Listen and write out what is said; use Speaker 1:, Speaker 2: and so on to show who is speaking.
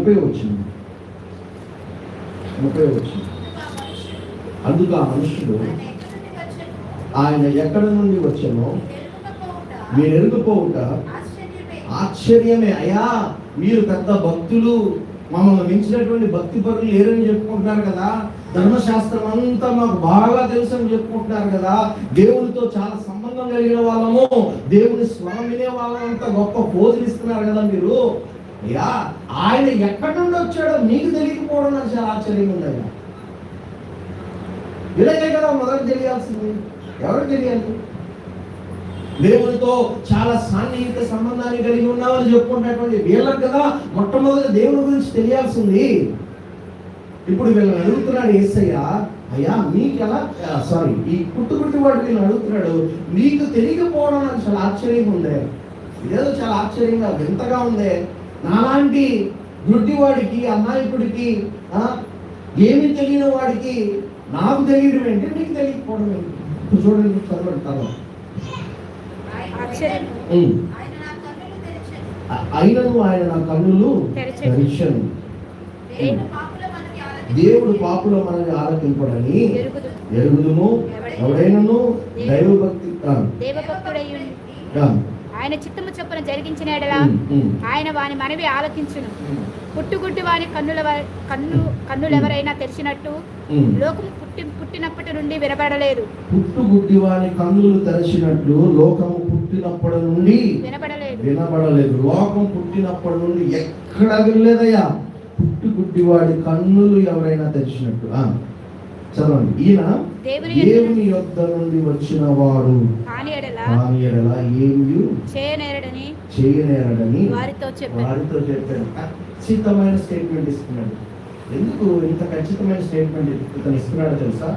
Speaker 1: 30 వచ్చింది. అందుకు ఆ మనుషుడు ఆయన ఎక్కడి నుండి వచ్చానో మీరు ఎరుగుపోవుట ఆశ్చర్యమే. అయ్యా, మీరు పెద్ద భక్తులు, మమ్మల్ని మించినటువంటి భక్తి పరులు లేరని చెప్పుకుంటున్నారు కదా, ధర్మశాస్త్రం అంతా మాకు బాగా తెలుసు అని చెప్పుకుంటున్నారు కదా, దేవునితో చాలా సంబంధం కలిగిన వాళ్ళము, దేవుని స్వరం వినే వాళ్ళంతా గొప్ప పోజులు ఇస్తున్నారు కదా మీరు. అయ్యా, ఆయన ఎక్కడి నుండి వచ్చాడో మీకు తెలియకపోవడం నాకు చాలా ఆశ్చర్యంగా ఉంది. అయ్యా, ఇలాగే కదా మొదటి తెలియాల్సింది. ఎవరు తెలియాలి? దేవునితో చాలా సాన్నిహిత సంబంధాన్ని కలిగి ఉన్నామని చెప్పుకుంటున్నటువంటి వీళ్ళకి కదా మొట్టమొదటి దేవుని గురించి తెలియాల్సింది. ఇప్పుడు వీళ్ళని అడుగుతున్నాడు యేసయ్య, అయ్యా మీకు ఎలా ఈ పుట్టుగుట్టి వాడు వీళ్ళని అడుగుతున్నాడు, మీకు తెలియకపోవడం నాకు చాలా ఆశ్చర్యంగా ఉందే, ఇదేదో చాలా ఆశ్చర్యంగా వింతగా ఉందే. నాలాంటి గుడ్డివాడికి, అమాయకుడికి, ఏమి తెలియని వాడికి నాకు తెలియడం ఏంటి, నీకు తెలియకపోవడం ఏంటి? ఇప్పుడు చూడండి, చదవండి. అయినను ఆయన నా కన్నులు తెరిచెను, దేవుడు పాపుల మనల్ని ఆలకింపడని ఎరుగుదుము. ఎవడైనను దైవభక్తి
Speaker 2: ఆయన చిత్తము చొప్పున జరిగించిన ఎడల ఆయన వాని మనవి ఆలకించును. పుట్టుగుడ్డి వాని కన్నులెవరైనా తెరిచినట్టు లోకము పుట్టినప్పటి నుండి వినబడలేదు.
Speaker 1: పుట్టుగుడ్డి వాని కన్నులు తెరిచినట్లు లోకము పుట్టినప్పటి నుండి వినబడలేదు. లోకం పుట్టినప్పటి నుండి ఎక్కడ వినలేదయ్యా. పుట్టుగుడ్డి వాడి కన్నులు ఎవరైనా తెరిచినట్టు. చదవండి. ఈయన దేవుని యొద్ద నుండి వచ్చిన వాడు కాని ఎడల ఏమీ చేయనేరడని వారితో చెప్పాడు. ఖచ్చితమైన స్టేట్మెంట్ ఇస్తున్నాడు. ఎందుకు ఇంత ఖచ్చితమైన స్టేట్మెంట్ ఇస్తున్నాడో తెలుసా?